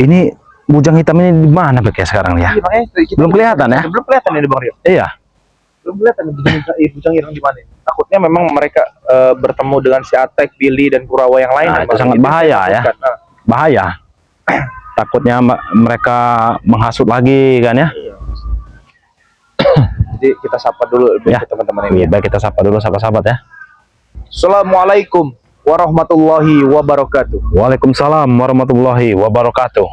Ini bujang hitam ini di mana Bek ya sekarang ya? Belum kelihatan ya? Belum kelihatan ya Bang Rio. Iya. Belum kelihatan bujang ireng di mana. Takutnya memang mereka bertemu dengan si Atek, Billy dan Kurawa yang lain. Nah, itu sangat bahaya ya. Bahaya. Takutnya mereka menghasut lagi kan ya. Iya. Jadi kita sapa dulu ya teman-teman ini. Baik, kita sapa dulu sahabat-sahabat ya. Assalamualaikum warahmatullahi wabarakatuh. Waalaikumsalam warahmatullahi wabarakatuh.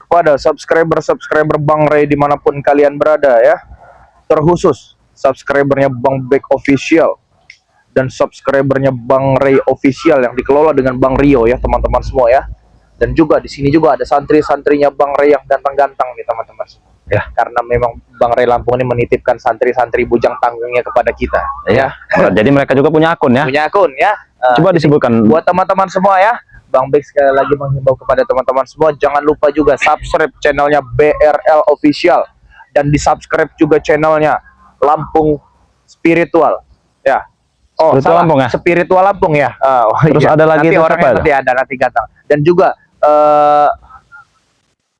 Kepada subscriber Bang Ray dimanapun kalian berada ya, terkhusus subscribernya Bang Bek Official dan subscribernya Bang Ray Official yang dikelola dengan Bang Rio ya teman-teman semua ya. Dan juga di sini juga ada santri-santrinya Bang Ray yang ganteng-ganteng nih teman-teman semua. Ya, karena memang Bang Ray Lampung ini menitipkan santri-santri bujang tanggungnya kepada kita ya. Jadi mereka juga punya akun ya. Punya akun ya. Coba disebutkan buat teman-teman semua ya. Bang Bek sekali lagi menghimbau kepada teman-teman semua, jangan lupa juga subscribe channelnya BRL Official dan di subscribe juga channelnya Lampung Spiritual ya. Oh, Spiritual salah. Lampung ya? Spiritual Lampung ya. Terus iya. ada lagi nanti orangnya nanti ada nanti ganteng. Dan juga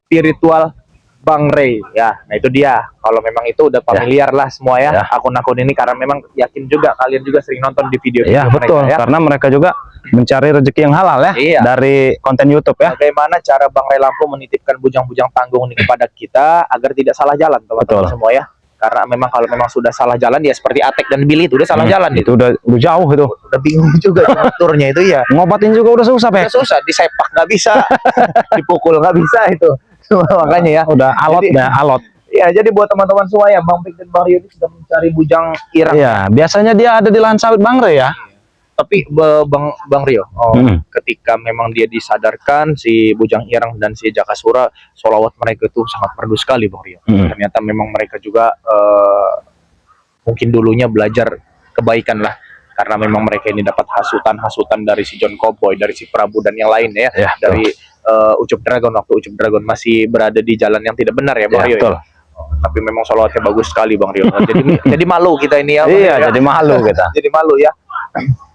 Spiritual Bang Ray ya. Nah itu dia. Kalau memang itu udah familiar lah semua ya akun-akun ini, karena memang yakin juga kalian juga sering nonton di video. Ya betul mereka, ya. Karena mereka juga mencari rezeki yang halal ya dari konten YouTube ya. Bagaimana cara Bang Ray Lampung menitipkan bujang-bujang tanggung ini kepada kita agar tidak salah jalan teman-teman semua ya. Karena memang kalau memang sudah salah jalan ya seperti Atek dan Billy itu udah salah jalan itu udah jauh itu. Udah bingung juga ngaturnya itu ya. Ngobatin juga udah susah Bek. Udah susah, disepak nggak bisa, dipukul nggak bisa itu. Makanya ya udah alot alot. Ya, jadi buat teman-teman semua ya, Bang Bek dan Bang Rio ini sudah mencari bujang ireng. Iya, biasanya dia ada di lahan sawit Bang Ray ya. Tapi Bang Rio, ketika memang dia disadarkan si bujang ireng dan si Jakasura, sholawat mereka itu sangat merdu sekali Bang Rio. Ternyata memang mereka juga mungkin dulunya belajar kebaikan lah, karena memang mereka ini dapat hasutan dari si John Cowboy, dari si Prabu dan yang lain ya dari Ucup Dragon waktu Ucup Dragon masih berada di jalan yang tidak benar ya Bang Rio. Ya? Tapi memang sholawatnya bagus sekali Bang Rio. Jadi malu kita ini ya. Iya, jadi malu kita. Jadi malu ya.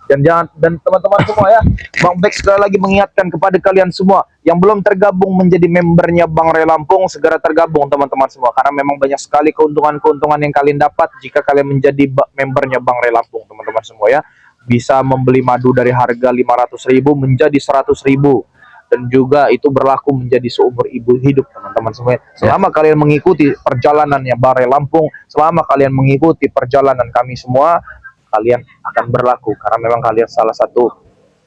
Dan teman-teman semua ya, Bang Bek sekali lagi mengingatkan kepada kalian semua yang belum tergabung menjadi membernya Bang Ray Lampung, segera tergabung teman-teman semua, karena memang banyak sekali keuntungan-keuntungan yang kalian dapat jika kalian menjadi membernya Bang Ray Lampung teman-teman semua ya. Bisa membeli madu dari harga 500.000 menjadi 100.000, dan juga itu berlaku menjadi seumur hidup teman-teman semua. Selama kalian mengikuti perjalanannya Bang Ray Lampung, selama kalian mengikuti perjalanan kami semua, kalian akan berlaku, karena memang kalian salah satu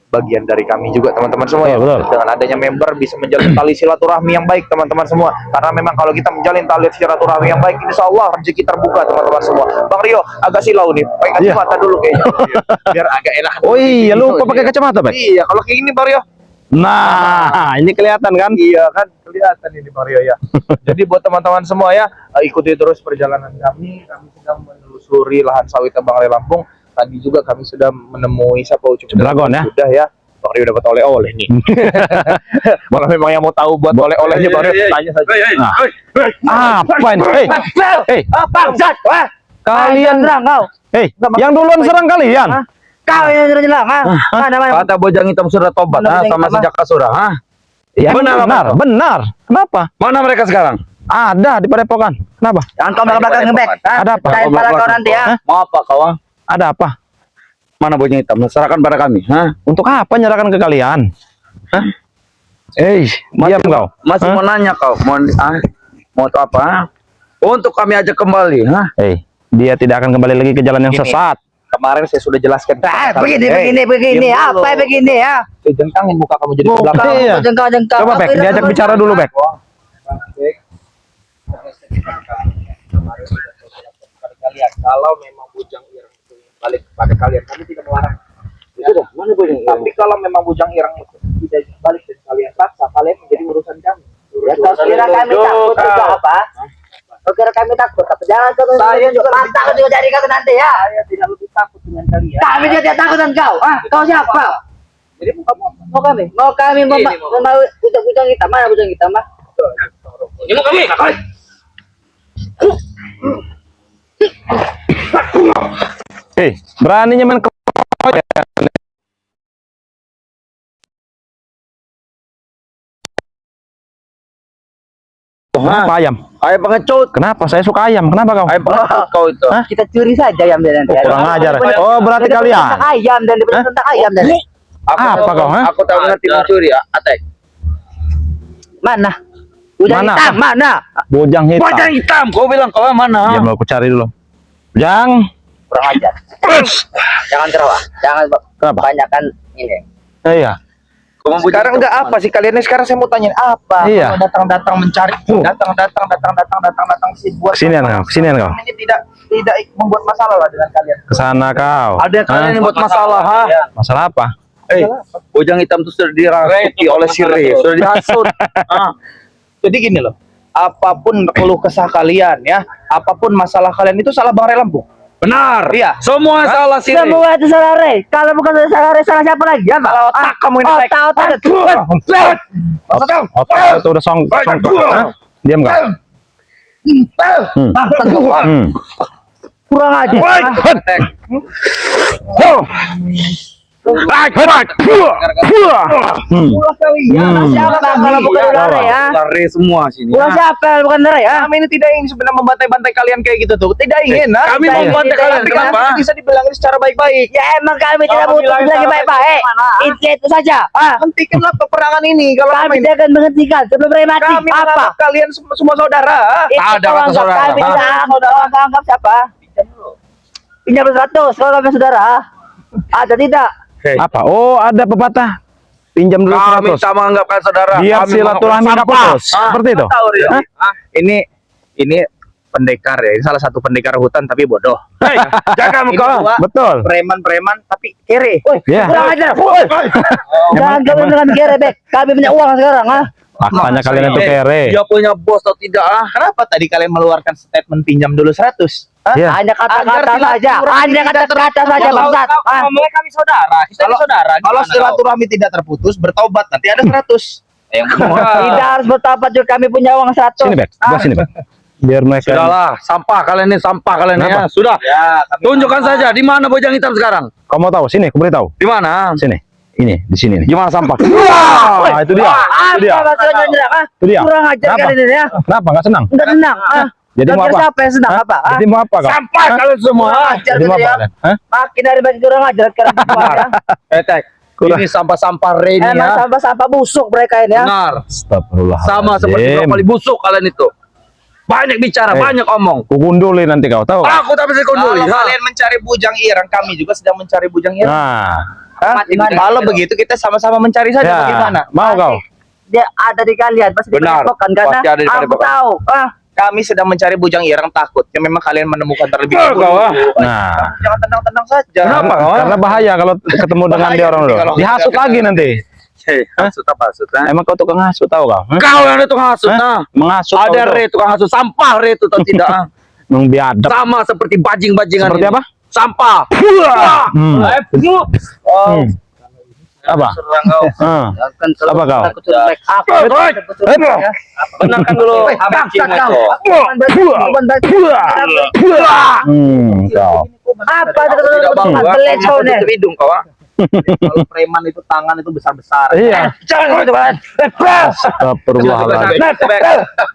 bagian dari kami juga teman-teman semua ya. Dengan adanya member bisa menjalin tali silaturahmi yang baik teman-teman semua, karena memang kalau kita menjalin tali silaturahmi yang baik, insya Allah rezeki terbuka teman-teman semua. Bang Rio agak silau nih, pakai kacamata dulu kayaknya biar agak enak. Oh iya, lupa pakai kacamata Bang. Iya, kalau kayak gini Bang Rio. Nah, ini kelihatan kan? Iya kan, kelihatan ini Bang Rio ya. Jadi buat teman-teman semua ya, ikuti terus perjalanan kami sedang menelusuri lahan sawit Bang Ray Lampung. Tadi juga kami sudah menemui siapa Ucup Dragon ya. Sudah ya. Bang Rio dapat oleh-oleh nih. Kalau memang yang mau tahu buat oleh-olehnya Bang Rio tanya saja. Apa ini? Hei, bangsat. Kalian serang kau. Hei, yang duluan serang kalian. Kau yang nyerang, mana? Kata bojang hitam sudah tobat sama si Jakasura, Ya, benar. Kenapa? Mana mereka sekarang? Ada di Padepokan. Kenapa? Jangan kau belakang ngebek. Ada apa? Kain pala kau nanti ya. Mau apa kau? Ada apa? Mana bojang hitam? Serahkan pada kami. Untuk apa nyerahkan ke kalian? Diam kau. Masih mau nanya kau. Mau apa? Untuk kami ajak kembali. Dia tidak akan kembali lagi ke jalan yang sesat. Kemarin saya sudah jelaskan. Begini. Apa begini ya? Jengkangin muka kamu jadi sebelah. Jengkang. Coba Bek, diajak bicara dulu Bek. Kalau memang bujang ireng itu balik kepada kalian, kami tidak melarang. Sudah, mana bujang ireng? Tapi kalau memang bujang ireng itu tidak balik dari kalian, paksa kalian menjadi urusan kami. Ya, kira kami takut juga apa? Kira kami takut, tapi jangan saya juga takut juga dari kau nanti ya. Saya tidak lebih takut dengan kalian. Kami juga tidak takut dengan kau. Kau siapa? Jadi mau kami bujang kita, mana bujang kita mah? Ini mau kami. Beraninya main Kenapa ayam? Ayam pengecut. Kenapa? Saya suka ayam. Kenapa kau? Ayam pengecut kau itu. Hah? Kita curi saja ayam dan nanti. Oh, kurang ajar. Oh, berarti kalian. Tentang ayam dan tentang ayam dan. Apa kau, ha? Aku tahu ngerti mencuri, Atek. Mana? Udah Mana? hitam mana? Bojang hitam. Bajang hitam. Kau bilang kau yang mana? Diam, aku cari dulu. Bojang. Kurang ajar. Jangan terawak. Jangan Kenapa? banyakkan ini. Iya. Sekarang enggak apa sih kalian ini? Sekarang saya mau tanya apa? Iya. Kalau datang-datang mencari, datang si buat Kesinian kau, kesinian kau. ini tidak membuat masalah lah dengan kalian. Kesana kau. Ada kalian yang buat masalah, ha? Masalah apa? Bojang hitam itu sudah dirasuki oleh si Re, sudah dihasut. Jadi gini loh, apapun keluh kesah kalian ya, apapun masalah kalian itu salah Bang Ray Lampung. Benar. Iya. Semua salah si Re. Semua itu salah Ray. Kalau bukan salah Ray, salah siapa lagi? Ya, Pak? Salah otak kamu ini, Pak. Otak. Itu udah song. Hah? Diam kau. Kurang aja. Ulah kali ya. Siapa kalau bukan ulah Ray ya? Re semua sini. Ulah siapa bukan Ray ya? Kami ini tidak ingin sebenarnya membantai-bantai kalian kayak gitu tuh. Tidak ingin, ha? Kami Tidak membantai ingin. kalian, Tapi kenapa? kan bisa dibilangin secara baik-baik. Ya emang kami tidak Kalau butuh bilang lagi cara baik-baik. Intinya itu saja. Hentikanlah peperangan ini. Kalau Kami kami tidak akan menghentikan sebelum Ray mati. kami Apa? menganggap kalian semua saudara. Itu Ada kau kata anggap saudara. kami tidak anggap siapa? Pinjam 100 kalau kami saudara. Ada tidak? Apa? Oh, ada pepatah. Pinjam dulu Kami 100. tak menganggap kalian saudara. Biar Kami silaturahmi menganggap nggak sampah. putus. Seperti itu. Tahu dia. Hah? Ini pendekar ya. Ini salah satu pendekar hutan tapi bodoh. Hei, jaga Ini muka. dua Betul. preman-preman tapi kere. Ya. Kurang ajar. Jangan kami dengan kere, Bek. Kami punya uang sekarang, ah. Makanya kalian itu kere. Dia punya bos atau tidak? Kenapa tadi kalian mengeluarkan statement pinjam dulu 100? Hah? Ya. Hanya kata-kata Agar saja. silaturahmi Hanya tidak kata-kata saja, bangsat. Ah. Ngomongnya kami saudara. Kita Kalau- saudara. Kalau silaturahmi tidak terputus, bertobat nanti ada 100. Tidak harus bertobat juga, kami punya uang 100. Sini, Bek. Sebelah sini, Bek. Biar mereka. Sudahlah, sampah kalian ini, sampah kalian ini. Kenapa? Ya. Sudah. Ya, kami Tunjukkan saja di mana bojang hitam sekarang. Kau mau tahu? Sini, aku beritahu. Di mana? Sini. Ini, di sini nih. Gimana sampah? Wah, itu dia. Itu dia. Apa maksudnya nyerang, ah? Itu dia. Kurang ajar Kenapa? kali ini ya. Kenapa? Enggak senang? Enggak tenang, ah. Jadi mau Kira apa? siapa yang senang Hah? apa? Ah? Jadi mau apa kau? Sampah kalian semua. Ajar Jadi mau kali apa ya. kalian? Hah? Makin dari makin kurang ajar sekarang ya. Tek. Kurang. Ini sampah-sampah Re ini Emang ya. sampah-sampah busuk mereka ini ya. Benar. Astagfirullah. Sama seperti brokoli busuk kalian itu. Banyak bicara, banyak omong. Ku gunduli nanti kau tahu. nggak? Aku tak bisa Kalau konduli. kalian mencari bujang irang, kami juga sedang mencari bujang irang. Nah, Hah? Kalau begitu kita sama-sama mencari saja ya. bagaimana. Mau kau? Dia ada di kalian pasti Benar. dipadepokan karena Pasti ada di aku padepokan. tahu. Ah, Kami sedang mencari bujang irang, takutnya memang kalian menemukan terlebih dahulu. kau, ah. Nah, Jangan tenang-tenang saja. Kenapa? karena bahaya kalau ketemu dengan Bahaya dia orang nanti dulu. kalau Dihasut kita- lagi nanti. Hei, hasut apa hasut? Ha? Emang kau tukang hasut tahu kau? Hah? Kau yang tukang hasut, Hah? nah. Menghasut Ada kau Re tukang hasut, sampah Re itu atau tidak? ah? Emang biadab. Sama seperti bajing-bajingan Seperti ini. apa? Sampah. Hmm. Oh, Apa? serang kau. kan Apa kau? Aku tuh baik. Aku ya. Benarkan dulu. Bangsat kau. Kau. Apa Aku tidak bau, ah. belet kau Aku nih. tutup hidung kau. ah. Kalau preman itu tangan itu besar-besar. Iya. Jangan kau coba. Astagfirullahaladzim.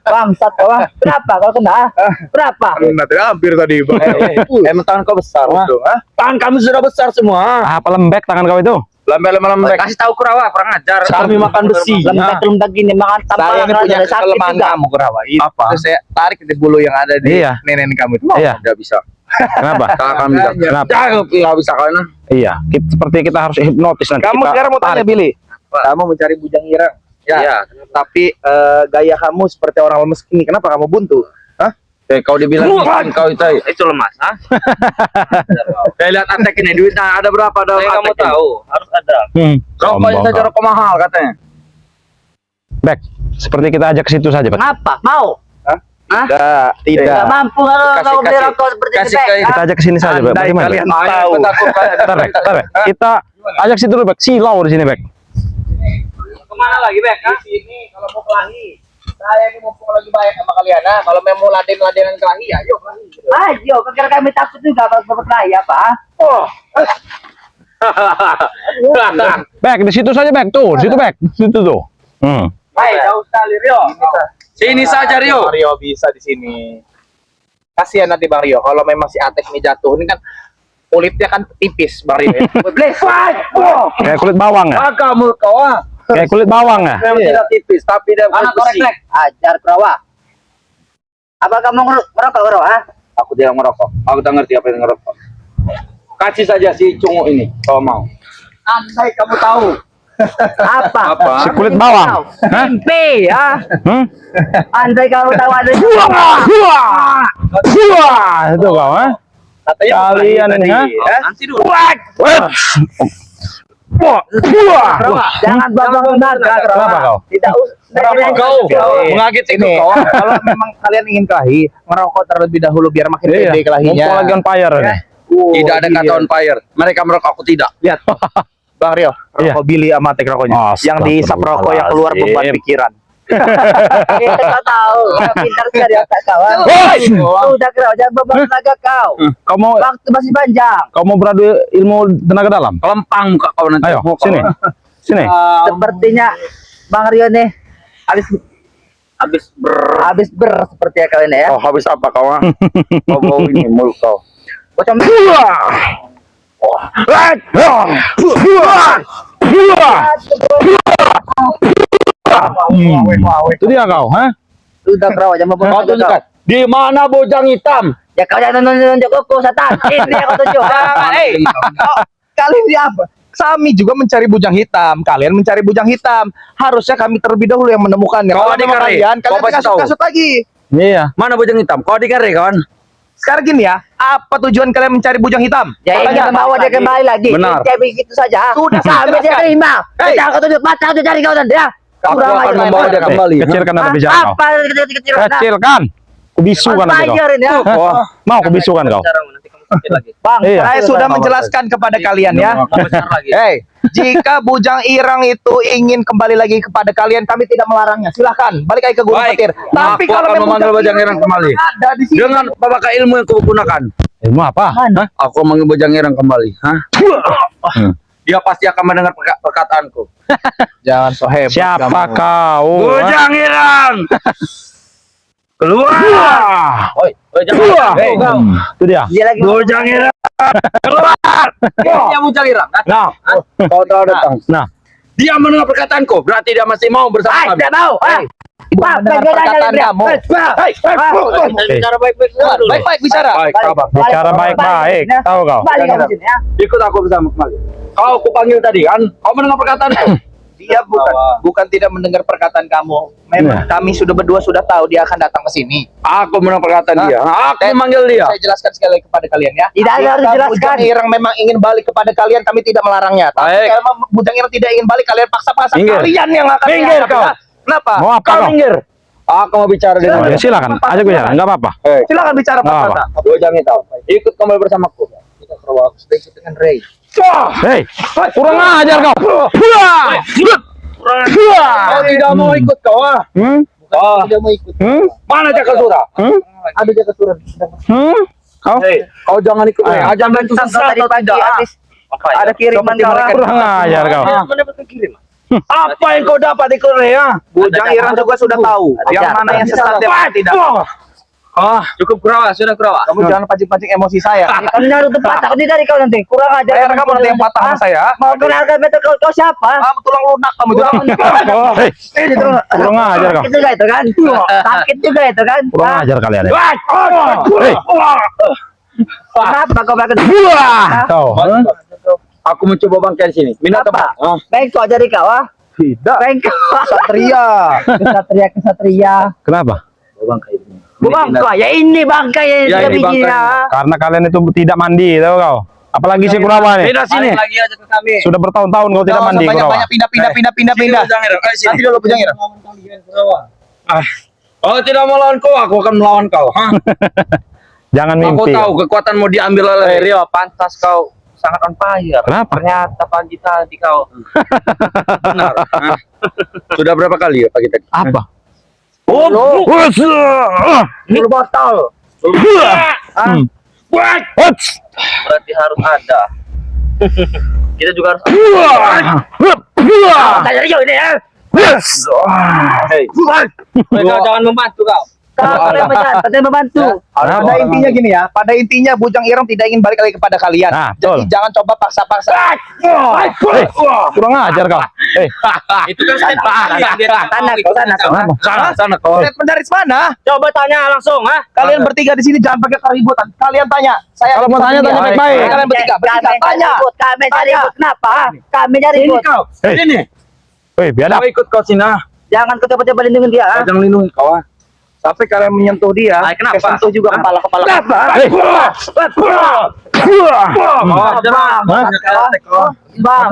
Bangsat kau. ah. Berapa kau kena? Berapa? Nanti hampir tadi, Bang. Emang tangan kau besar, ah. Hah? Tangan kami sudah besar semua. Apa lembek tangan kau itu? Lembek. Kasih tahu Kurawa, kurang ajar. Kami makan besi. Lembek gini makan Saya ini tampal punya sakit kelemahan juga. kamu, Kurawa. Apa? Terus saya tarik di bulu yang ada di Iya. nenek kamu itu. Iya. Tidak bisa. Kenapa? Kalau kami bisa. Kenapa? Tidak bisa kalian. ah. Iya. Seperti kita harus hipnotis nanti. Kamu kita sekarang mau tanya, tarik. Billy. Kamu mencari bujang irang. Ya. Iya. Tapi gaya kamu seperti orang lemes ini. Kenapa kamu buntu? Hah? Kau dibilang miskin kau itu lemas, ah? Saya lihat Atek ini duitnya ada berapa dalam Atek? Kamu tahu, harus ada. Rokoknya Sombong saja kau. rokok mahal katanya. Back. Seperti kita ajak ke situ saja, Pak. Apa? Mau? Hah? Hah? Tidak. Tidak mampu kalau Kasih- kau beli kasih- rokok seperti kasih ini. ke- Kita ajak ke sini saja, Pak. Andai Bagaimana? kalian Bek? tahu. Bentar, Bek. Bentar, Bek. Kita ajak situ dulu, Bek. Silau di sini, Bek. Kemana lagi, Bek? Di sini kalau mau kelahi. Saya ini mumpung lagi baik sama kalian. Nah, kalau mau laden-ladenan kelahi, ayo kelahi. Ayo, kira kami takut juga kalau dapat raya, Pak. Oh, Bek, di situ saja, Bek. Tuh, di situ, Bek. Di situ tuh. Hai, jauh sekali, Rio. Sini saja Rio. Bang Rio bisa di sini. Kasihan nanti Bang Rio kalau memang si Atek ini jatuh. Ini kan kulitnya kan tipis Bang Rio ya. Kayak kulit bawang ya? Kamu kau Kayak kulit bawang ya? memang tidak tipis, tapi dia Anak besi. korek, ajar perawa. Apa kamu merokok bro? Aku tidak merokok. Aku tak ngerti apa yang ngerokok. Kasih saja si cungu ini kalau mau. Andai kamu tahu. Apa? Si kulit bawang. Hah? Mimpi ya. Hmm? Andai kamu tahu ada Itu kau, ha? Katanya Kalian ini, ha? Nanti dulu. Jangan babang naga. Kenapa kau? Tidak usah. Kau mengagit itu ini, kau. kalau memang kalian ingin kelahi, ngerokok terlebih dahulu biar makin pede kelahinya. Mumpung lagi on fire ini. Tidak ada kata on fire. Mereka merokok, aku tidak. Lihat, Bang Rio, Iya. rokok Billy sama tek rokoknya. Yang dihisap rokok yang keluar beban pikiran. Kita tak tahu. Pintar sekali otak kawan. Udah kau jangan babang naga kau. Kau mau Waktu masih panjang. beradu ilmu tenaga dalam? Kelempang muka kau nanti. Ayo, sini. Sini. Sepertinya Bang Rio nih habis ber seperti ya kau ini ya. Oh, habis apa kau? Kau bau ini mulut kau. Bocah Itu dia kau, ha? udah kau jangan babang Kau naga kau. tunjukkan. Di mana bojang hitam? Ya kau jangan nunjuk kuku setan. Ini aku tunjuk. Kalian ini apa? Kami juga mencari bujang hitam. Kalian mencari bujang hitam. Harusnya kami terlebih dahulu yang menemukannya. Kau Kalau adik memang kare. kalian Kau pasti tahu. kasut lagi. Iya. Mana bojang hitam? Kau dikare kawan. Sekarang gini ya, apa tujuan kalian mencari bujang hitam? Ya ini Katanya bawa dia kembali lagi. Benar. Kayak begitu saja. Sudah, sampai dia jelaskan. terima. Hei. Kita aku tunjuk mata udah cari kau nanti ya. Aku akan membawa dia kembali. Kecilkan ada bicara kau. Apa kecil-kecil? Kecilkan. Kubisukan nanti kau. Ajarin ya. Mau kubisukan kau. Nanti kamu sakit lagi. Bang, Iya. Saya sudah menjelaskan kepada kalian ya. Besar lagi. Hei, jika bujang irang itu ingin kembali lagi kepada kalian, kami tidak melarangnya. Silahkan, balik lagi ke Gunung Baik. Petir. Tapi Aku kalau akan memang memanggil bujang irang kembali. ada di sini. Dengan apakah ilmu yang kau gunakan? Ilmu apa? Hah? Aku memanggil bojang irang kembali. Hah? Dia pasti akan mendengar perkataanku. Jangan so hebat. Siapa kamu. kau? ha? Bojang irang! Keluar! Wah. Oi, bojang irang. Hei, Itu dia. dia lagi Bojang irang! Keluar! Dia bojang irang. Nah, Kau tahu datang. nah. Dia mendengar perkataanku. Berarti dia masih mau bersama kami. tidak mau. mendengar perkataan kamu. Bicara baik-baik dulu. Baik-baik bicara. Baik, sabar. Bicara baik-baik. Tahu kau? Balik kamu sini ya. Ikut aku bersama kembali. Kau aku panggil tadi kan? Kau mendengar perkataanku? Dia bukan tidak mendengar perkataan kamu. Memang kami sudah berdua sudah tahu dia akan datang ke sini. Aku mendengar perkataan dia. Aku Saya- memanggil dia. Saya jelaskan sekali lagi kepada kalian ya. Tidak ada, harus Jika jelaskan. Bujang Irang memang ingin balik kepada kalian, kami tidak melarangnya. Tapi Baik. kalau memang Bujang Irang tidak ingin balik, kalian paksa-paksa. Minggir. Kalian yang akan Minggir diadab, kau. ya. Kenapa? Mau apa Kau kau? minggir. Aku mau bicara dengan Ya, dia. silakan. Ajak bicara. Enggak apa-apa. Silakan bicara Pak Apa? Tata. Bojang hitam. Ikut kembali bersamaku. Kita perlu sudah ikut dengan Ray. Hei, kurang ajar kau. Kau tidak mau ikut kau ah? Tidak mau ikut. Mana Jaka Surah? Ada jaga turun. Kau? Hei, kau jangan ikut. Ah. Jangan bantu Tadi sesat atau pagi tidak. habis ada kiriman Seperti mereka kawan. Kurang ajar kau. Mendapatkan kiriman. Apa yang kau dapat di Korea? Bujang Irang juga sudah tahu yang mana yang sesat dan yang tidak. Ah, cukup kurawa, sudah kurawa. Kamu jangan pancing-pancing emosi saya. Kamu naruh tempat aku di dari kau nanti. Kurang ajar. Bayar kamu nanti yang patah sama saya. Mau kenalkan betul kau siapa? Kamu tulang lunak kamu jangan. Hei, kurang ajar kau. Sakit juga itu kan? Sakit juga itu kan? Kurang ajar kalian ya. Hei, Kenapa kau pakai? kau. Aku mencoba bangkai di sini. Minat apa? Ah. Baik kau jadi kau ah. Tidak. Baik kau. Satria. Kesatria. Kenapa? Bangkai di sini. Bangkai ya ini bangkai yang Ya, lebih ini bangkai. gini ya. Karena kalian itu tidak mandi, tahu kau? Apalagi si Kurawa nih. Pindah sini. Lagi aja ke kami. Sudah bertahun-tahun kau tidak mandi, Kurawa. Banyak pindah. Nanti dulu Bujang Irang. Kalau tidak mau lawan kau, aku akan melawan kau. Hah? Jangan Aku mimpi. tahu kekuatanmu diambil oleh Rio. Pantas kau sangat on fire. Kenapa? Ternyata pagi tadi kau. Benar. Hah? Sudah berapa kali ya pagi tadi? Apa? Lu botol. Berarti harus ada. Kita juga harus. Tanya Rio ini ya. Yes. Hei, kau jangan membantu kau. Kalian membantu. Pada intinya gini ya, pada intinya Bujang Ireng tidak ingin balik lagi kepada kalian. Nah, Jadi betul. jangan coba paksa-paksa. Kurang ajar kau. Itu kan statement yang dia Sana kau. Statement dari mana? Coba tanya langsung, ha? Kalian bertiga di sini jangan pakai keributan. Kalian tanya. Saya Kalau mau tanya baik-baik. Kalian bertiga tanya. Kami cari ribut. Kenapa? Kami cari Sini ribut. kau, sini. Woi, biadab. Kau ikut kau sini, ha? Jangan kau coba-coba lindungi dia. Kau jangan lindungi kau, ha? Sampai kalian menyentuh dia, Kenapa? kesentuh juga kepala-kepala. Bang,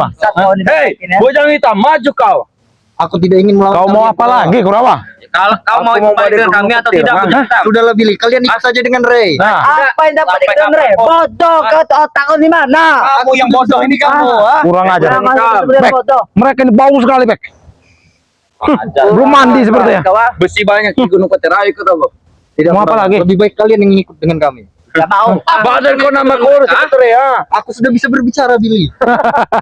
Hei, bujang hitam, maju kau. Aku tidak ingin Kau melawan. mau apa lagi, Kurawa? Kalau kau mau ikut baik dengan kami atau tidak, bujang hitam? Sudahlah Billy, kalian ikut saja dengan Ray. Nah, apa yang dapat ikut Ray? Bodoh kau otak kau di mana? Kamu yang bodoh ini kamu, ha? kurang ajar. Kurang ajar sebenarnya Bek, bodoh. mereka ini bau sekali, Bek. Belum mandi sepertinya. Besi banyak di Gunung Petera, ikut apa? Tidak Mau apa lagi? Lebih baik kalian yang ikut dengan kami. Gak mau. Badan kau nambah kurus, ya. Aku sudah bisa berbicara, Billy.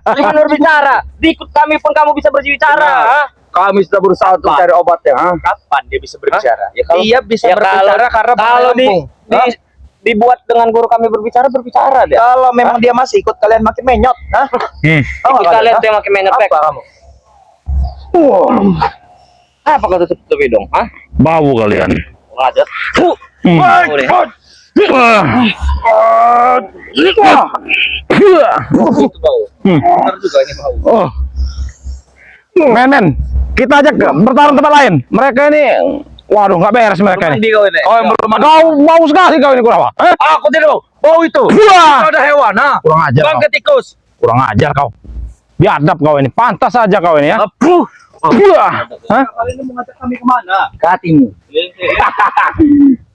Jangan berbicara. Diikut kami pun kamu bisa berbicara. Ha? Kami sudah berusaha untuk cari obatnya. Ha? Kapan dia bisa berbicara? Ya, kalau- Dia bisa ya, berbicara karena kalau Lampung. dibuat dengan guru kami berbicara dia. Kalau memang dia masih ikut kalian makin menyot, hah? Tahu nggak Kalian ha? tuh yang makin menyepek. Apa kamu? Apa kau tutup hidung? Hah? Bau kalian. Ngajar. Itu bau. Benar juga ini bau. Oh. Men, kita ajak bertarung tempat lain. Mereka ini, waduh, nggak beres mereka ini. Mandi kau ini. Oh, yang belum ada. Kau bau sekali kau ini, Kurawa. Aku tidak bau. Bau itu. Wah. Itu ada hewan, ha? Kurang ajar Bang kau. ketikus. Kurang ajar kau. Biadab kau ini. Pantas saja kau ini ya. Apuh. Wah. Hah? Kalian ini mengajak kami kemana? Ke hatimu.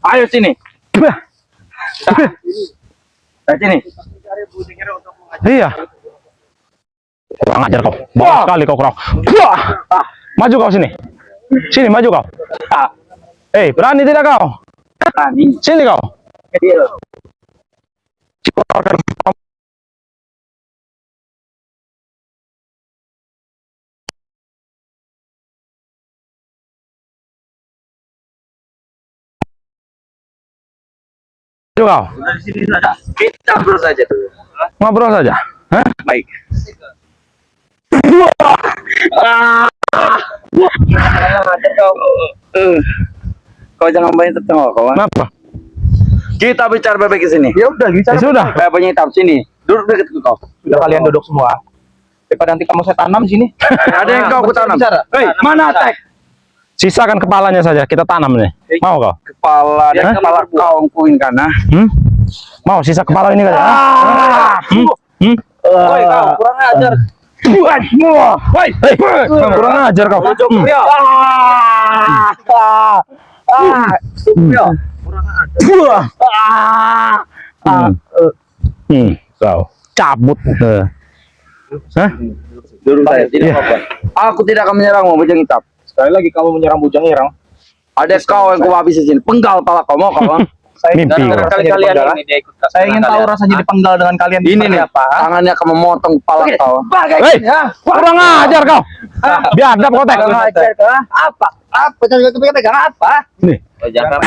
Ayo sini. Ayo sini. Iya. Kurang ajar kau. Bau sekali kau, Kurawa. Wah. Maju kau sini. Sini, maju kau. Berani tidak kau? Berani. Sini kau. Maju kau. Sudah di sini saja. Kita terus saja dulu. Ngobrol saja. Hah? Baik. Kau jangan banyak tertawa, kawan. Kenapa? Kita bicara bebek di sini. Ya udah, bicara. Ya sudah. Kayak punya hitam sini. Duduk dekat ke kau. Sudah kalian duduk semua. Daripada nanti kamu saya tanam di sini. Ada yang kau kutanam. Bicara. Hei, mana tek? Sisakan kepalanya saja, kita tanam nih. Mau kau? Kepala dan Hah? kepala kau ungkuin kan, ha? Mau sisa kepala ini kali? Woi, kau kurang ajar. Woi, kurang ajar kau. Ya. Ya. Kau cabut. Hah? Duduk saja, tidak Iya. apa-apa. Aku tidak akan menyerangmu, bujang hitam. Sekali lagi kamu menyerang Bujang Ireng. Ada kau yang kau habis di sini. Penggal pala kau mau kau, ha? Saya Mimpi gara-gara kau. kali-kalian Penggal, ini dia ikut. Saya ingin tahu rasanya dipenggal dengan kalian Ini seperti nih, apa. ha? tangannya akan memotong kepala kau. Hei, kurang ajar kau. Biadab kau tek. Kurang ajar kau. Apa? Apa? Pegang apa? Nih. Jangan.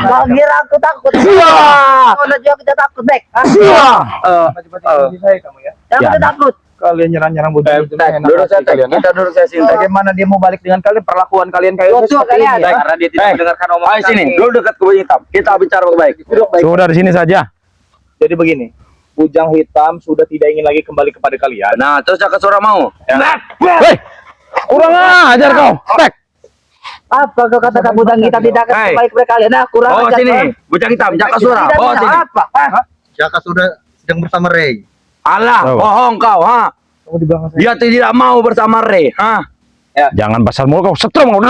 Kau kira aku takut? Wah. Kau udah juga kita takut, Bek. Baju saya kamu ya. Jangan Ya, kita takut. Kalian nyerang-nyerang Bujang itu enak Duduk hati saya, Tek. kalian. ha? Kita duduk saya sini. Tek. Bagaimana dia mau balik dengan kalian, perlakuan kalian kayak Bodoh seperti kalian. ini ya? Karena dia tidak mendengarkan omongan. Ayo sini, duduk dekat ke bujang hitam. Kita bicara baik-baik. Sudah di sini saja. Jadi begini, Bujang Hitam sudah tidak ingin lagi kembali kepada kalian. Nah, terus Jaka Sura mau? Hei, kurang ajar kau. Tek. Apa kau katakan Bujang kita tidak akan Hai. kembali kepada kalian? Nah, kurang Oh, ajar sini. kau. Bujang hitam, Jaka Sura. Tidak Oh, bisa. sini. Apa? Jaka sudah sedang bersama Ray. Alah, Oh. bohong kau, ha? Kamu di belakang saya. Dia tidak mau bersama Ray, ha? Jangan basar mulu kau, setrum kau.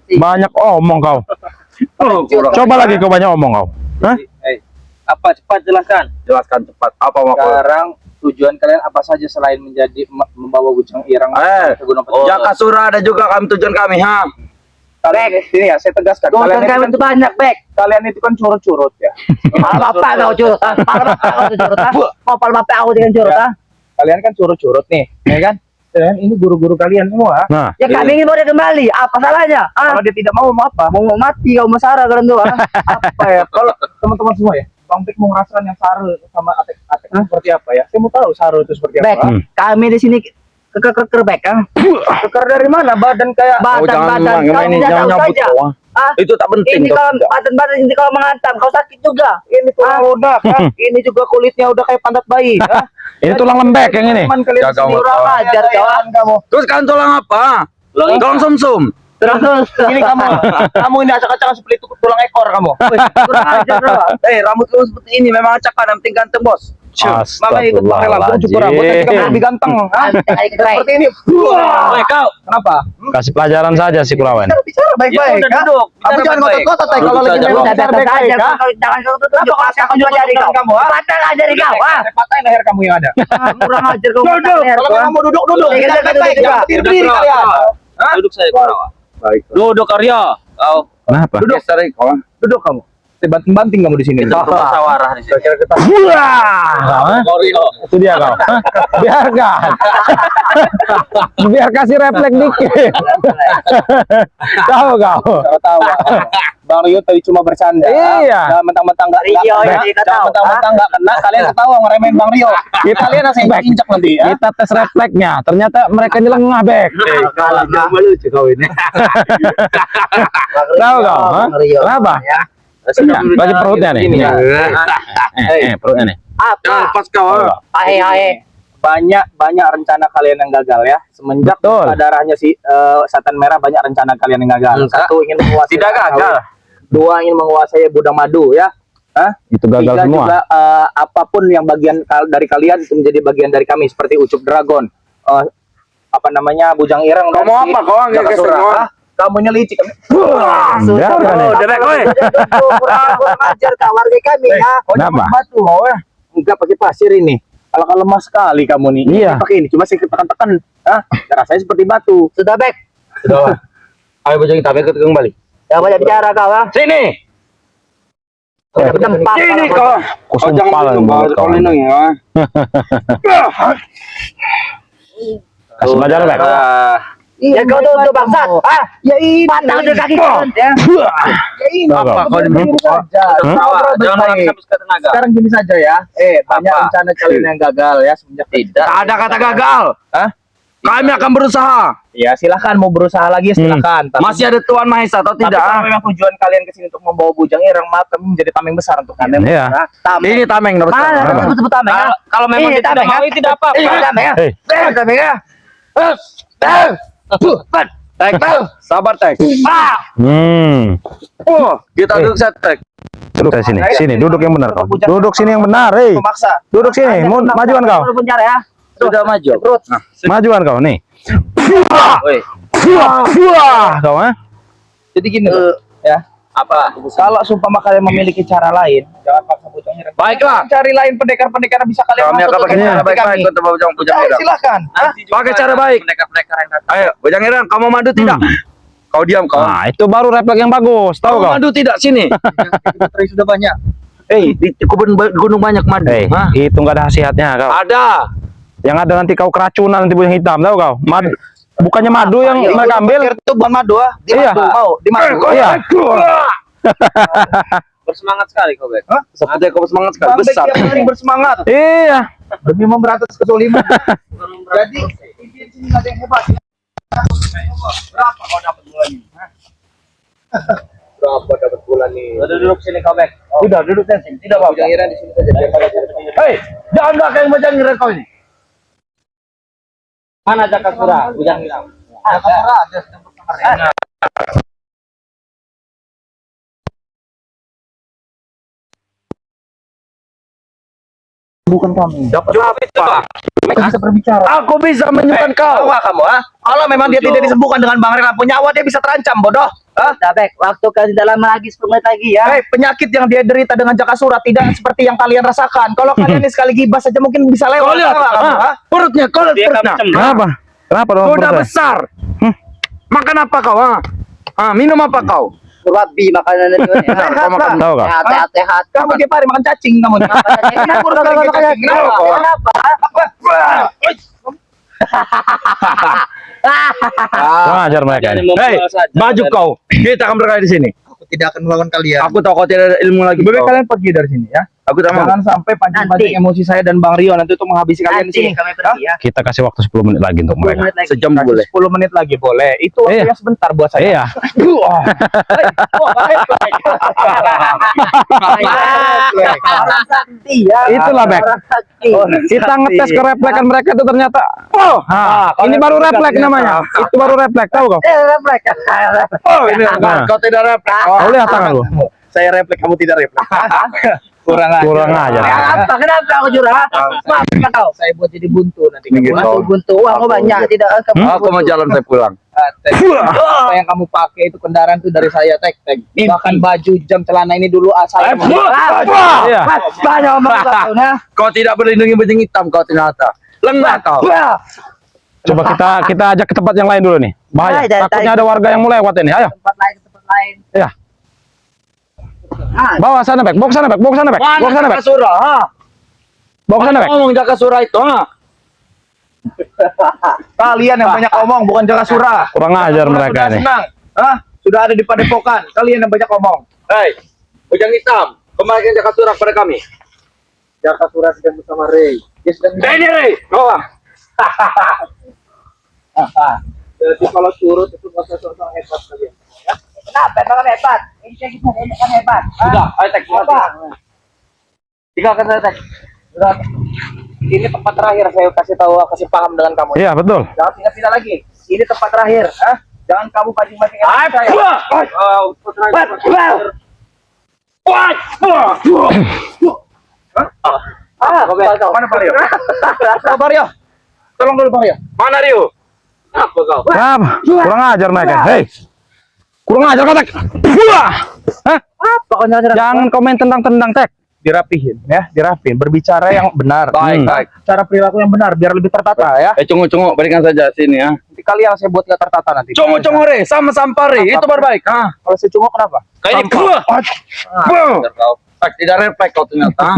Banyak omong kau. Coba lagi kau banyak omong kau. Hah? Apa cepat jelaskan? Jelaskan cepat. Apa mau kau? Sekarang tujuan kalian apa saja selain menjadi membawa Bujang Ireng ke Gunung Jaka Sura ada juga kami tujuan kami, ha? Kalian ini ya, saya tegaskan. Konten kami itu banyak, Bek. Kalian itu kan curut-curut ya. Bapak kau curut, ah. Bapak kau curut, ah. Kopal bapak aku dengan curut, ah. Kalian kan curut-curut nih, ya kan? Dan ini guru-guru kalian semua. Nah, Ya kami ingin mau dia kembali. Apa salahnya? Ah, Kalau dia tidak mau apa? mau mati kau Masara kalian tuh, ah. Apa ya? Kalau teman-teman semua ya, Bang Bek mau ngerasakan yang Saru sama Atek seperti apa ya? Saya mau tahu Saru itu seperti Bek, apa. kami di sini keker Bek, ah. Keker dari mana? Badan kayak Badan-badan kau ini tidak jangan tahu nyabut saja. kau. Ah, Itu tak penting ini tuh. kalau badan-badan ini kalau menghantam kau sakit juga. ini tulang lunak, ah. Ini juga kulitnya udah kayak pantat bayi. Ah. ini tulang lembek yang ini. Teman kalian Jaga sendiri mulut. kurang ajar kamu. Terus kan tulang apa? Tulang sumsum. Terus Ini kamu ini acak-acakan seperti itu tulang ekor kamu. kurang ajar bro. Rambut lu seperti ini memang acak, yang penting ganteng, Bos. Mama ikut Bang Relampung cukur rambut tapi kamu lebih ganteng. Ah. Seperti ini. Woi, kau. Kenapa? Kasih pelajaran saja si Kurawan. Bicara baik-baik. Ya, udah ah. duduk. Kamu Bicara jangan baik-baik. kotot-kotot kalau Duduk lagi saja, ngomong. Bang. Bicara Datang baik-baik. saja ah. kau jangan kau tutup Kenapa patah kau kau jari kau. kamu, ah? Patah jari kau, ah. Saya patahin leher kamu yang ada. Kurang ajar kau. Duduk. Kalau kamu mau duduk, duduk. Iya, Bicara duduk baik-baik. juga. Jangan berdiri kalian. Hah? Duduk saya, Kurawa. Baik. Duduk, Arya. Kau. Kenapa? Duduk. Duduk kamu. Saya banting-banting kamu di sini. Kita bermusyawarah di sini. Wah, Korio. itu dia kau. Biarkan. Biar kasih refleks dikit. Tahu kau. Tahu. Bang Rio tadi cuma bercanda. Iya. Jangan mentang-mentang enggak Rio kena. yang dikatakan. Jangan mentang-mentang enggak kena. Kalian ketawa ngeremehin Bang Rio. Kalian yang saya injak nanti ya. Kita tes refleksnya. Ternyata mereka ini lengah, Bek. Kalau jangan lucu kau ini. Tahu kau? Hah? Kenapa? Bagi perutnya nih. Perutnya nih. Apa? Pas kau. Ae. Banyak rencana kalian yang gagal ya. Semenjak Betul. buka darahnya si Setan Merah, banyak rencana kalian yang gagal. Enggak. Satu, ingin menguasai Tidak gagal. Dua, ingin menguasai Budang Madu ya. Hah? Itu gagal Tiga, semua. juga apapun yang bagian dari kalian itu menjadi bagian dari kami, seperti Ucup Dragon, apa namanya, Bujang Ireng. Kau mau apa? Kau nggak Jakasura. kesel, kau? Ah, kamu ini licik. Biarkan nih. Debek, woi. Kurang ajar kak warga kami ya. Kau Kenapa? jangan batu kau ya. Enggak pakai pasir ini. Kalau lemah sekali kamu nih. Iya. Ini pakai ini. Cuma saya tekan-tekan. Ah, rasanya seperti batu. Sudah Bek. Sudah. Ayo bojong kita balik kembali. Ya banyak bicara kau, ah. Sini. Tempat. Sini kau. Kau sumpah lah mulut kau. ya. Kasih pelajaran, Bek. Ya kau tuh untuk bangsat. Ah, Ya ini. patah udah kaki kau. Ya. Ya ini. Tahu kau? Kau diri saja. Ngobrol Jangan baik-baik. habis tenaga. Sekarang gini saja ya. Banyak Apa? rencana kalian yang gagal ya semenjak Tidak ada kata gagal. Hah? Kami akan berusaha. Ya silahkan mau berusaha lagi silakan. Tapi- Masih ada Tuan Mahesa atau Tapi tidak? kalau memang tujuan kalian ke sini untuk membawa Bujang Ireng, maka kami menjadi tameng besar untuk kalian. Iya. Nah, Ini tameng menurut Mana saya. sebut-sebut tameng, ah? Kalau memang Ini dia tidak tameng, mau, ah? tidak apa-apa. Ini tameng, ah? Hei, Tameng, ah? Tek, sabar Tek. Kita duduk set Tek. duduk di sini. Sini, duduk yang benar kau. Duduk sini yang benar, hei. Memaksa. Duduk sini, majuan kau. Baru penjara, ya. Sudah maju. Nah, Majuan kau nih. woi. Kau, ah. Jadi gini loh, ya. Apa? Kalau sumpah kalian memiliki cara lain, jangan paksa Bujang Ireng. Baiklah. Cari lain pendekar-pendekar yang bisa kalian Kami akan masuk pakai untuk cara menghadapi baik-baik kami. untuk bujang Ya, Ireng. silakan. Hah? Pakai cara baik. Ayo, Bujang Ireng, kamu madu tidak? Kau diam kau. Nah, itu baru refleks yang bagus. Tahu Kau kau? madu tidak sini? Baterai sudah banyak. Di kebun gunung banyak madu. Hei, Hah? itu nggak ada khasiatnya kau. Ada. Yang ada nanti kau keracunan, nanti yang hitam, tahu kau? Madu, bukannya madu yang Ya, mereka ambil. Itu bukan madu ah. Di Iya. madu mau, di madu. Iya. Bersemangat sekali kau, Bek. Hah? Seperti kau bersemangat sekali. Bang Bek Besar. tiap hari bersemangat Iya. demi memberantas kezaliman. Jadi di sini ada yang hebat. Berapa kau dapat bulan ini? Hah? Berapa dapat bulan ini? Udah duduk sini kau, Bek. Sudah duduk di sini. Tidak apa-apa. Bujang Ireng di sini saja. Hei, jangan pakai Bujang Ireng kau ini. Mana Jakasura? Bujang Ireng. Jakasura ada sedang bersama. Bukan kami. Jawab itu, Pak. Bisa berbicara. Aku bisa menyembuhkan kau. Tahu kamu ah? Kalau memang dia tidak disembuhkan dengan Bang Relampung, nyawa dia bisa terancam, bodoh. Hah? Sudah Bek, waktu kau tidak lama lagi 10 menit lagi, ya. Penyakit yang dia derita dengan Jakasura tidak seperti yang kalian rasakan. Kalau kalian ini sekali gibah saja mungkin bisa lewat. Kau lihat, Tahu nggak kamu, ah? perutnya, perutnya. Kenapa? Kenapa dong? Udah perutnya? besar. Makan apa kau? Minum apa kau? Babi makanan itu. Kau makan tahu kau? Sehat. Kamu tiap hari makan cacing kamu. Kenapa makan cacing? Kenapa? Kurang ajar mereka ini. Hei, maju kau. Kita akan berkelahi di sini. Aku tidak akan melawan kalian. Aku tahu kau tidak ada ilmu lagi. Lebih baik kau. kalian pergi dari sini ya. Aku tak mau. Jangan sampai pancing-pancing Nanti. emosi saya dan Bang Rio nanti untuk menghabisi kalian di sini. Kami pergi ya. Kita kasih waktu 10 menit lagi untuk mereka. Sejam Kasih boleh. 10 menit lagi boleh. Itu waktunya Iya. sebentar buat saya. Iya. Orang sakti ya. Itulah, Bek. Orang sakti. Kita ngetes ke refleksan mereka itu ternyata. Oh, ini baru refleks namanya. Itu baru refleks, tahu kau? Refleks. Oh, ini Nah. kau tidak refleks. Kau lihat tangan lu. Saya refleks, kamu tidak refleks. Kurang ajar. Kenapa aku curah? Maaf kau. Saya buat jadi buntu nanti. Minggir kau. Buntu uang banyak tidak kamu. Aku mau jalan saya pulang. Apa yang kamu pakai itu kendaraan itu dari saya, Tek. Bahkan baju, jam, celana ini dulu saya. Iya. Banyak omong kau nah. Kau tidak berlindungi bajing hitam kau ternyata. Lengah kau. Coba kita ajak ke tempat yang lain dulu nih. Bahaya. Takutnya ada warga yang mau lewat ini. Ayo. Tempat lain. Iya. Bawa sana, Bek. Bawa ke sana, Bek. Bawa ke sana, Bek. Bawa ke sana, Bek. Surah, ha? Bawa ke sana, Bek. Ngomong jaga surah itu, ha? Kalian yang banyak omong, bukan jaga surah. Kurang ajar mereka Sudah ini. senang. Hah? Sudah ada di padepokan. Kalian yang banyak omong. Hei, bujang hitam, kembalikan jaga surah pada kami. Jaka surah sedang bersama Ray. Dia sedang Ini, Rey. Bawah. Jadi kalau turut itu masa seorang hebat kalian. Kenapa? Emang hebat. Ini kan hebat. Sudah, ayo tek. Apa? Tinggalkan saya tek. Sudah. Ini tempat terakhir saya kasih tahu, kasih paham dengan kamu. Iya, betul. Jangan pindah-pindah lagi. Ini tempat terakhir. Hah? Jangan kamu pancing-pancing emosi Ayo, saya. buah. Mana Pak Rio? Pak Rio. Tolong dulu Pak Rio. Mana Rio? Apa kau? Apa? Kurang ajar mereka. Hei. Kurang ajar kau, Tek. Wah. Hah? Pokoknya Jangan komen tendang-tendang, Tek. Dirapihin ya, dirapihin. Berbicara yang benar. Baik, baik. Cara perilaku yang benar biar lebih tertata ya. Cungu-cungu, berikan saja sini, ya. Nanti kalian saya buat nggak tertata nanti. Cungu-cungu, Rey. Sama sampah, Rey. Itu baru baik, ha? Kalau saya cungok kenapa? Kayak ini, buah. Tidak refleks kau ternyata, ha?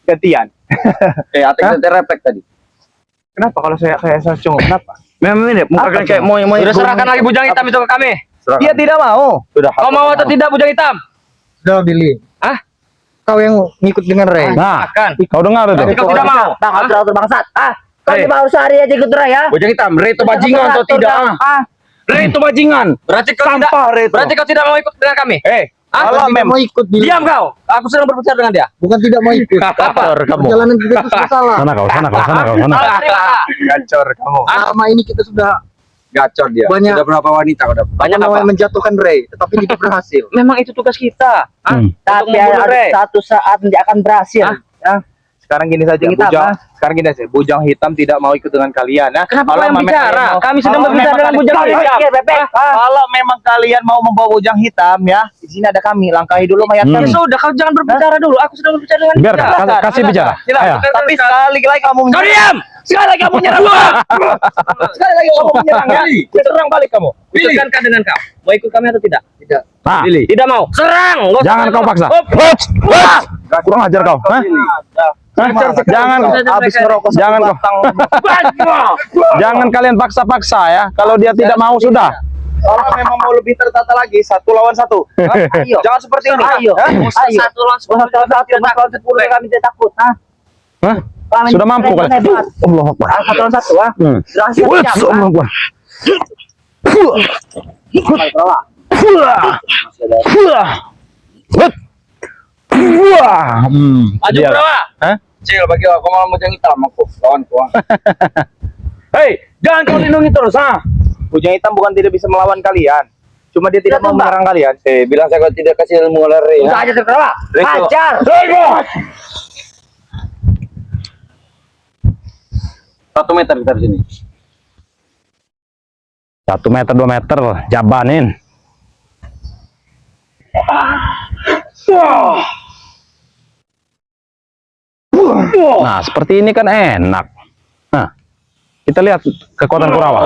Gantian. Atik nanti refleks tadi. Kenapa kalau saya cungok? Kenapa? Memang ini, muka kalian kayak mau Sudah serahkan lagi bujang hitam itu ke kami. Dia tidak mau. Sudah. Kau mau atau tidak bujang hitam? Sudah Billy. Hah? Kau yang ngikut dengan Ray. Nah, Akan. kau dengar itu? Kau tidak mau. Bang, atur bangsat. Kau Hei. cuma harus sehari aja ikut ya. Bujang hitam, Rey itu bajingan atau tidak? ha? Rey itu bajingan. Berarti kau tidak. Sampah, Rey itu. Berarti kau tidak mau ikut dengan kami. Kalau memang ikut Billy. Diam kau. Aku sedang berbicara dengan dia. Bukan tidak mau ikut. Gacor kamu. Perjalanan kita itu sudah salah. Sana kau, sana kau, sana kau, sana. gacor kamu. Selama ini kita sudah Gacor dia. Banyak- Sudah berapa wanita kau dapat? Banyak apa? apa? Menjatuhkan Ray, tetapi tidak berhasil. Memang itu tugas kita. Tapi membunuh ada Ray. satu saat dia akan berhasil. Ya. Sekarang gini saja, Hitam, sekarang gini saja, Bujang Hitam tidak mau ikut dengan kalian ya. Kenapa Kalau kau yang memang bicara? kalian mau- Kami sedang kalau berbicara memang dengan Bujang kalian- Hitam. Pikir, Bebek. Kalau memang kalian mau membawa Bujang Hitam ya, di sini ada kami, langkahi dulu mayat Ya kami. sudah, kau jangan berbicara dulu. Aku sedang berbicara dengan Biar dia. kasih bicara. Ayo. Tapi sekali lagi kamu Kau diam. sekali lagi kamu menyerang. Sekali lagi kamu menyerang ya. Serang balik kamu. Putuskankah dengan kau? Mau ikut kami atau tidak? Nah, Tidak mau. Serang. Nggak usah jangan takut. kau paksa. Hop. Kurang ajar kau. Hah? Jangan, habis ngerokok satu jangan kau. batang. Jangan kalian paksa-paksa ya. Kalau dia tidak mau sudah. Kalau memang mau lebih tertata lagi, 1 lawan 1. Ayo. Jangan seperti ini. Ayo. Hah? Ayo. Satu lawan sepuluh. Satu lawan 10 kami tidak takut. Hah? Kami Sudah mampu kalian kalian. hebat. Allah Akbar. Satu lawan satu. Berhasil Wah, siap. Allah Akbar. Wah. Maju Dia. bro. Hah? Cil, bagi aku mau bujang hitam aku, kawanku. Hei, jangan kau lindungi terus, ha? Bujang Hitam bukan tidak bisa melawan kalian. Cuma dia tidak mau menyerang kalian. Bilang saya kau tidak kasih ilmu lari, Udah ha? aja terkelola. Reko. Hajar. 1 meter kita di sini. 1 meter 2 meter jabanin. Nah, seperti ini kan enak. Nah, kita lihat kekuatan Kurawa.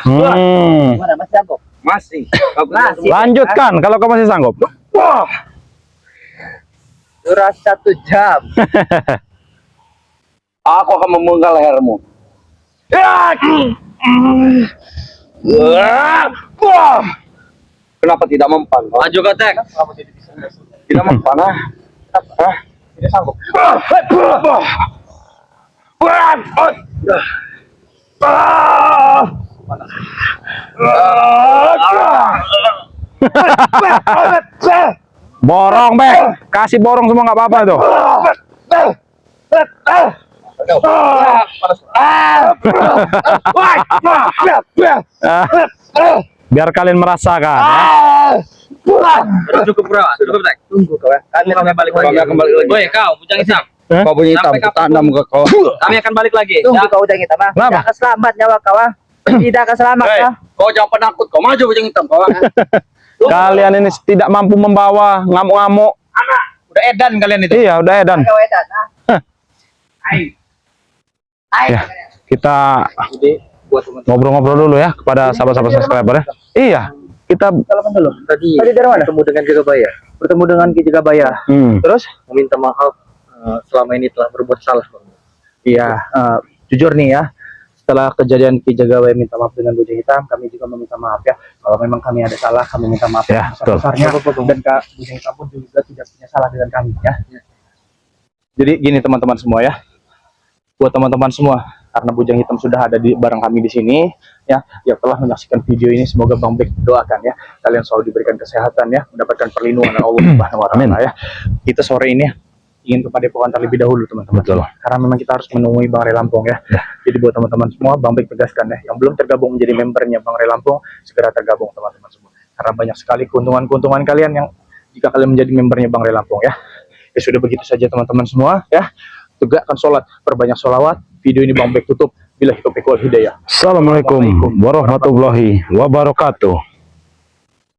Gimana, masih sanggup? Masih. Masih. Lanjutkan kalau kau masih sanggup. Durasi 1 jam. Aku akan memenggal lehermu. Kenapa tidak mempan? Maju kau, Tek. Tidak mempan, ah? Hah? Tidak sanggup. Borong, Bek. Kasih borong semua nggak apa-apa itu. Biar kalian merasakan. Cukup bro, cukup Tek. Tunggu kau ya. Kami akan balik lagi. Kami akan balik lagi. Woi kau, bujang hitam. Kau punya hitam, Sampai kapan tanam ke kau. Kami akan balik lagi. Tunggu Ya. kau jangan kita mah. Kenapa? Tidak akan selamat nyawa kau ah. Tidak akan selamat Hei, kau. kau jangan penakut, kau maju bujang hitam kau. Kalian ini tidak mampu membawa, ngamuk-ngamuk. Udah edan kalian itu. Iya, udah edan. Kau edan ah. Ya, kita ngobrol-ngobrol dulu ya kepada sahabat-sahabat subscriber ya. Iya, kita Salaman dulu. Tadi dari mana? bertemu dengan Jagabaya. Bertemu dengan Ki Jagabaya. terus Meminta maaf selama ini telah berbuat salah. Iya, jujur nih ya. Setelah kejadian Ki Jagabaya minta maaf dengan Bujang Hitam, kami juga meminta maaf ya. Kalau memang kami ada salah, kami minta maaf Ya, betul. besarnya. Dan Kak Bujang Hitam pun juga tidak punya salah dengan kami ya. Jadi gini teman-teman semua ya. Buat teman-teman semua, karena Bujang Hitam sudah ada di bareng kami di sini ya, yang telah menyaksikan video ini, semoga Bang Bek doakan ya, kalian selalu diberikan kesehatan ya, mendapatkan perlindungan dari Allah Subhanahu wa taala ya. Kita sore ini ingin ke Padepokan terlebih dahulu teman-teman. Betul. Karena memang kita harus menemui Bang Ray Lampung ya. Jadi buat teman-teman semua, Bang Bek tegaskan ya, yang belum tergabung menjadi membernya Bang Ray Lampung, segera tergabung teman-teman semua. Karena banyak sekali keuntungan-keuntungan kalian yang jika kalian menjadi membernya Bang Ray Lampung ya. Ya sudah begitu saja teman-teman semua ya. Tegakkan sholat, perbanyak sholawat. Video ini Bang Bek tutup. Billahi taufiq wal hidayah. Assalamualaikum warahmatullahi wabarakatuh.